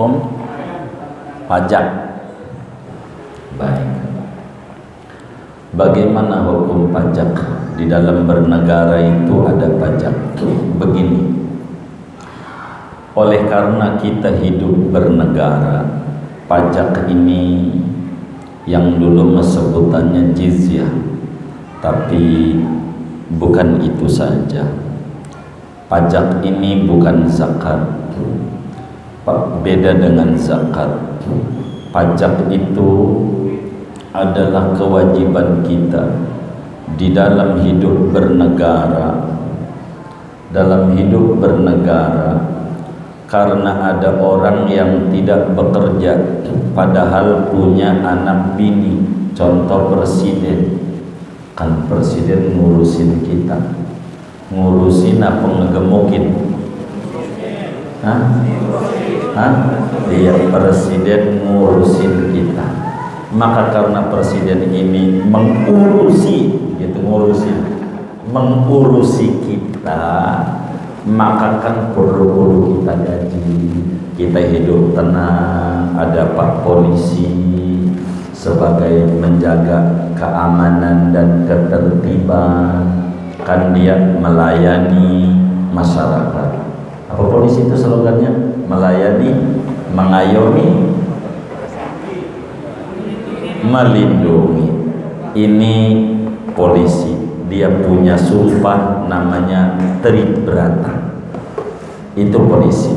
hukum pajak. Baik. Bagaimana hukum pajak? Di dalam bernegara itu ada pajak. Begini. Oleh karena kita hidup bernegara, pajak ini yang dulu sebutannya jizyah, tapi bukan itu saja. Pajak ini bukan zakat, beda dengan zakat. Pajak itu adalah kewajiban kita di dalam hidup bernegara. Dalam hidup bernegara, karena ada orang yang tidak bekerja padahal punya anak bini, contoh presiden. Kan presiden ngurusin kita, ngurusin apa ngegemukin? Iya, presiden ngurusin kita. Maka karena presiden ini mengurusi kita, maka kan perlu kita gaji, kita hidup tenang. Ada Pak Polisi sebagai menjaga keamanan dan ketertiban, kan dia melayani masyarakat. Apa polisi itu slogannya? Melayani, mengayomi, melindungi. Ini polisi, dia punya sumpah namanya Tribrata. Itu polisi.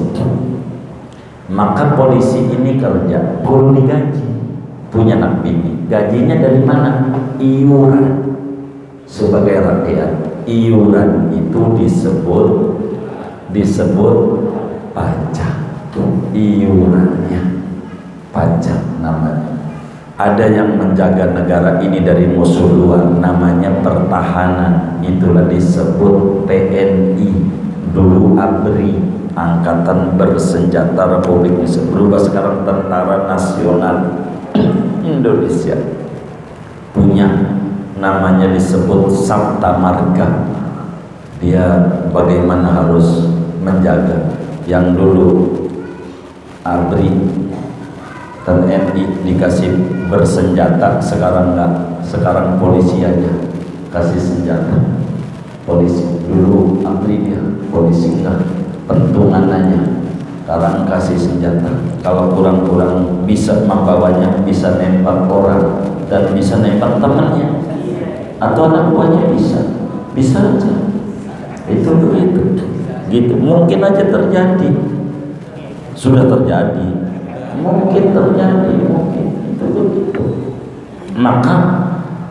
Maka polisi ini kerja perlu digaji, punya anak bini. Gajinya dari mana? Iuran. Sebagai rakyat, iuran itu disebut pajak. Iurannya pajak namanya. Ada yang menjaga negara ini dari musuh luar, namanya pertahanan, itulah disebut TNI. Dulu ABRI, Angkatan Bersenjata Republik Indonesia, berubah sekarang Tentara Nasional Indonesia. Punya namanya disebut Sabta Marga. Dia bagaimana harus menjaga. Yang dulu ABRI, TNI dikasih bersenjata, sekarang enggak. Sekarang polisi aja kasih senjata. Polisi dulu ABRI, dia polisi enggak, pentungan aja. Sekarang kasih senjata. Kalau kurang-kurang bisa membawanya, bisa nembak orang dan bisa nembak temannya atau anak buahnya, bisa aja. Itu gitu. Mungkin aja terjadi, sudah terjadi, mungkin terjadi, mungkin itu begitu. Maka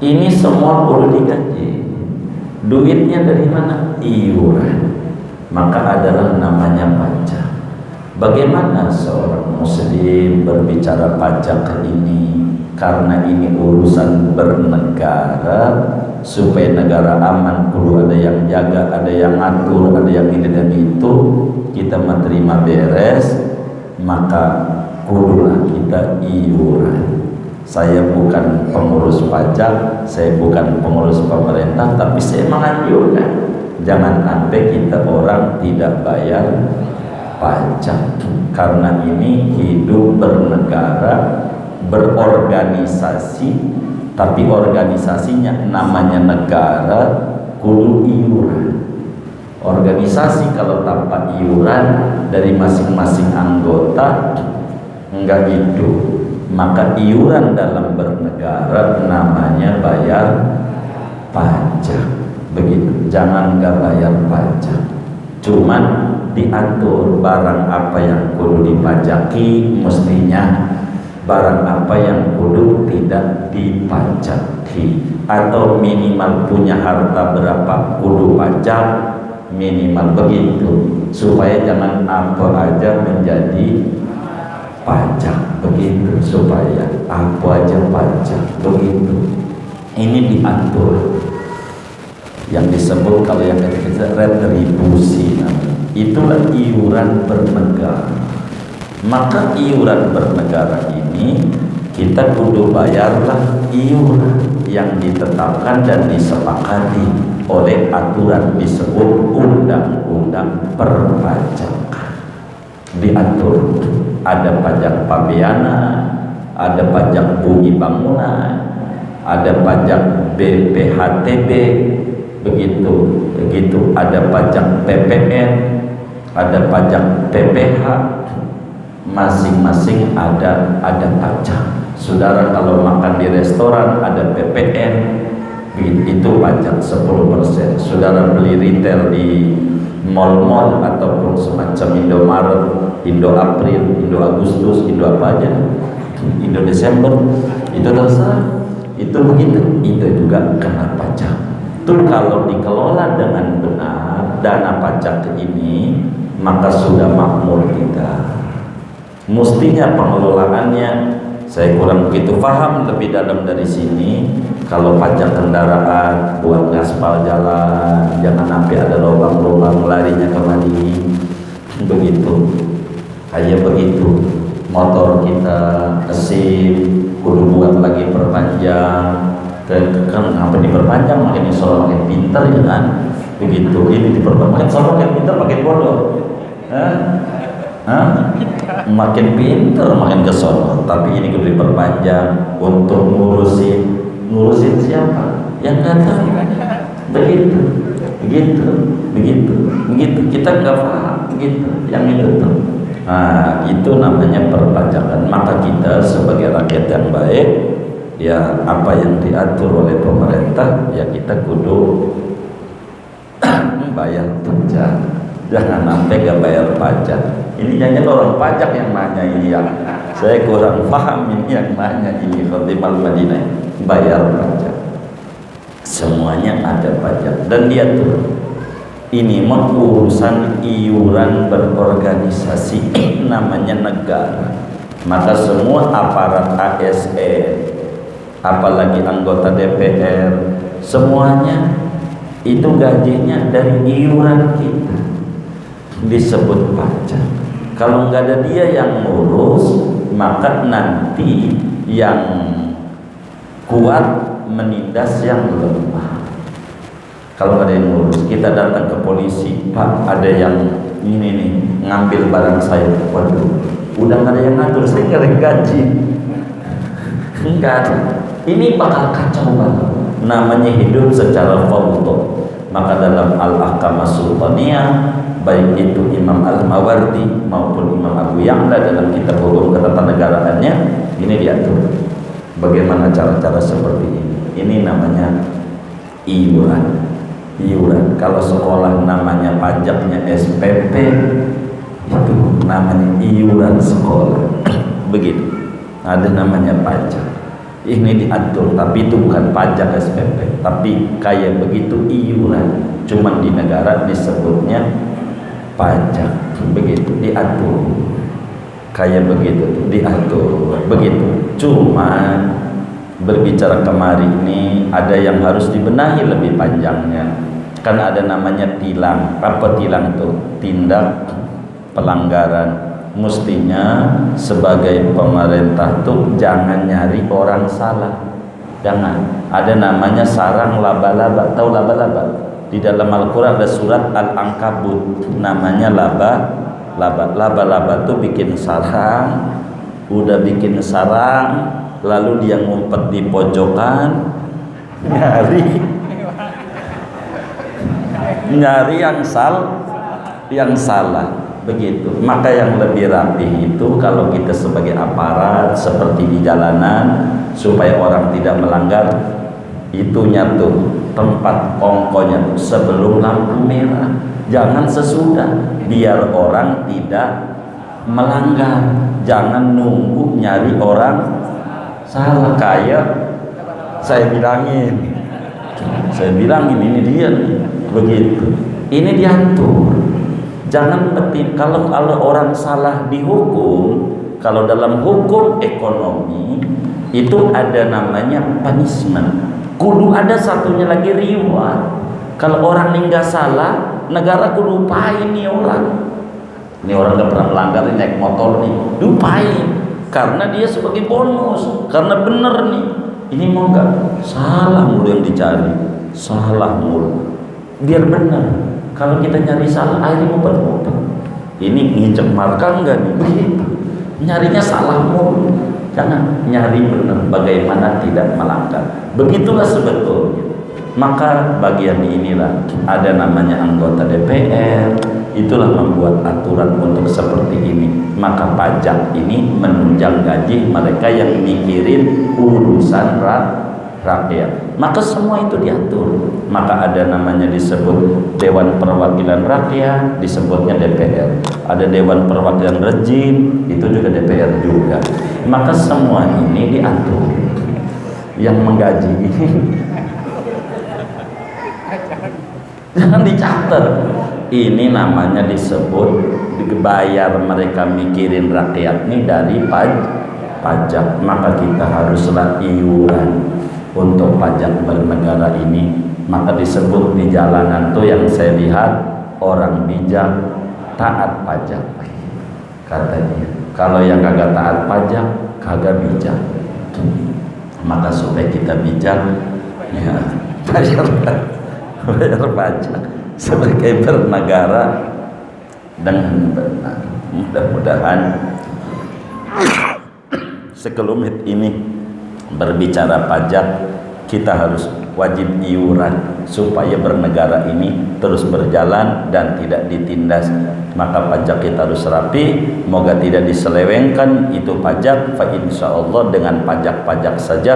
ini semua perlu digaji. Duitnya dari mana? Iuran. Maka adalah namanya pajak. Bagaimana seorang muslim berbicara pajak ini? Karena ini urusan bernegara, supaya negara aman, perlu ada yang jaga, ada yang atur, ada yang ini dan itu. Kita menerima beres, maka kudulah kita iuran. Saya bukan pengurus pajak, saya bukan pengurus pemerintah, tapi saya menganjurkan jangan sampai kita orang tidak bayar pajak. Karena ini hidup bernegara, berorganisasi, tapi organisasinya namanya negara, kudu iuran. Organisasi kalau tanpa iuran dari masing-masing anggota enggak hidup. Maka iuran dalam bernegara namanya bayar pajak. Begitu. Jangan enggak bayar pajak. Cuman diatur barang apa yang kudu dipajaki, mestinya barang apa yang kudu tidak dipajaki, atau minimal punya harta berapa kudu pajak, minimal begitu, supaya jangan apa aja menjadi pajak, begitu, supaya apa aja pajak, begitu. Ini diatur. Yang disebut kalau yang kita retribusi, itulah iuran bernegara. Maka iuran bernegara ini kita kudu bayarlah iuran yang ditetapkan dan disepakati oleh aturan disebut undang-undang perpajakan. Diatur ada pajak pabeana, ada pajak bumi bangunan, ada pajak BPHTB, begitu, ada pajak PPN, ada pajak PPH, masing-masing ada pajak. Saudara kalau makan di restoran ada PPN, itu pajak 10%. Saudara beli retail di mall-mall ataupun semacam Indomaret, Indo April, Indo Agustus, Indo apa aja, Indo Desember, itu terserah. Itu begitu, itu juga kena pajak. Itu kalau dikelola dengan benar dana pajak ini, maka sudah makmur kita. Mestinya pengelolaannya, saya kurang begitu paham lebih dalam dari sini. Kalau pajak kendaraan buat ngaspal jalan, jangan sampai ada lubang-lubang larinya kemari, begitu. Kayak begitu. Motor kita SIM kudu buat lagi perpanjang, kan apa diperpanjang makin insya makin pintar ya kan, begitu. Ini diperpanjang makin pintar makin bodoh, makin pintar makin kesono. Tapi ini kudu diperpanjang untuk ngurusin siapa yang kata begitu kita nggak paham begitu yang itu tuh. Nah, itu namanya perpajakan. Maka kita sebagai rakyat yang baik, ya apa yang diatur oleh pemerintah, ya kita kudu bayar pajak. Jangan sampai gak bayar pajak. Ini jangan orang pajak yang nanya ini ya. Saya kurang paham ini yang nanya ini Khatibul Madinah. Bayar pajak. Semuanya ada pajak dan dia tuh. Ini mah urusan iuran berorganisasi namanya negara. Maka semua aparat ASN, apalagi anggota DPR, semuanya itu gajinya dari iuran kita, disebut pajak. Kalau nggak ada dia yang ngurus, maka nanti yang kuat menindas yang lemah. Kalau ada yang ngurus, kita datang ke polisi, Pak, ada yang ini nih ngambil barang saya. Waduh, udah nggak ada yang ngatur, saya nggak ada gaji. Enggak, ini bakal kacau banget. Namanya hidup secara fawdo. Maka dalam Al-Ahkam As-Sultaniyah, baik itu Imam Al-Mawardi maupun Imam Abu Ya'la dalam kitab hukum ketatanegaraan-nya, ini diatur bagaimana cara-cara seperti ini. Ini namanya iuran. Kalau sekolah namanya pajaknya SPP, itu namanya iuran sekolah. Begitu. Ada namanya pajak. Ini diatur, tapi itu bukan pajak SPP, tapi kayak begitu iuran. Cuman di negara disebutnya pajak. Begitu diatur. Kayak begitu diatur. Begitu. Cuman berbicara kemari ini ada yang harus dibenahi lebih panjangnya. Kan ada namanya tilang. Apa tilang tuh? Tindak pelanggaran. Mestinya sebagai pemerintah tuh jangan nyari orang salah. Jangan. Ada namanya sarang laba-laba. Tahu laba-laba? Di dalam Al-Quran ada surat Al-Ankabut, namanya laba-laba tuh bikin sarang. Udah bikin sarang, lalu dia ngumpet di pojokan, nyari yang salah, begitu. Maka yang lebih rapi itu kalau kita sebagai aparat seperti di jalanan, supaya orang tidak melanggar, itunya tuh tempat ongkonya tuh sebelum lampu merah, jangan sesudah, biar orang tidak melanggar. Jangan nunggu nyari orang salah. Kayak saya bilangin ini dia nih, begitu. Ini diatur. Jangan kalau orang salah dihukum. Kalau dalam hukum ekonomi itu ada namanya punishment. Kudu ada satunya lagi reward. Kalau orang ini nggak salah, negara kudu upain nih orang. Ini orang nggak pernah melanggar, naik motor nih, diupain. Karena dia sebagai bonus, karena bener nih. Ini mau nggak salah mulu yang dicari, salah mulu. Biar bener. Kalau kita nyari salah, akhirnya ngumpet-ngumpet. Ini nginjek marka enggak nih? Begitu. nyarinya salah mulu. Jangan, nyari benar bagaimana tidak melanggar. Begitulah sebetulnya. Maka bagian inilah ada namanya anggota DPR, itulah membuat aturan untuk seperti ini. Maka pajak ini menunjang gaji mereka yang mikirin urusan rakyat. Maka semua itu diatur. Maka ada namanya disebut Dewan Perwakilan Rakyat, disebutnya DPR. Ada Dewan Perwakilan Rejim, itu juga DPR juga. Maka semua ini diatur. Yang menggaji ini jangan dicatat. Ini namanya disebut dibayar, mereka mikirin rakyat ini dari pajak. Maka kita haruslah iuran untuk pajak bernegara ini. Maka disebut di jalanan tuh yang saya lihat orang bijak taat pajak katanya. Kalau yang kagak taat pajak kagak bijak. Maka supaya kita bijak, ya bayar pajak sebagai bernegara dengan benar. Mudah-mudahan sekelumit ini berbicara pajak, kita harus wajib iuran supaya bernegara ini terus berjalan dan tidak ditindas. Maka pajak kita harus rapi, moga tidak diselewengkan itu pajak. Fa insyaallah dengan pajak-pajak saja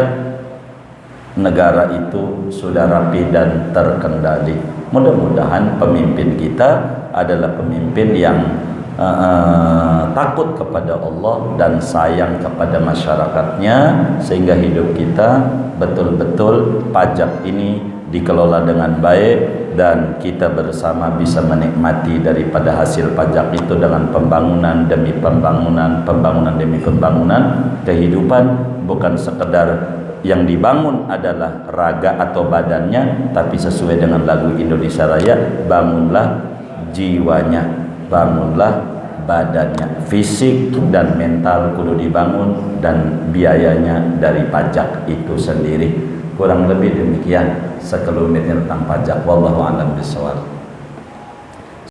negara itu sudah rapi dan terkendali. Mudah-mudahan pemimpin kita adalah pemimpin yang takut kepada Allah dan sayang kepada masyarakatnya, sehingga hidup kita betul-betul pajak ini dikelola dengan baik dan kita bersama bisa menikmati daripada hasil pajak itu dengan pembangunan demi pembangunan, pembangunan demi pembangunan. Kehidupan bukan sekedar yang dibangun adalah raga atau badannya, tapi sesuai dengan lagu Indonesia Raya, bangunlah jiwanya, bangunlah badannya, fisik dan mental kudu dibangun, dan biayanya dari pajak itu sendiri. Kurang lebih demikian sekelumit tentang pajak. Wallahu a'lam bishawab.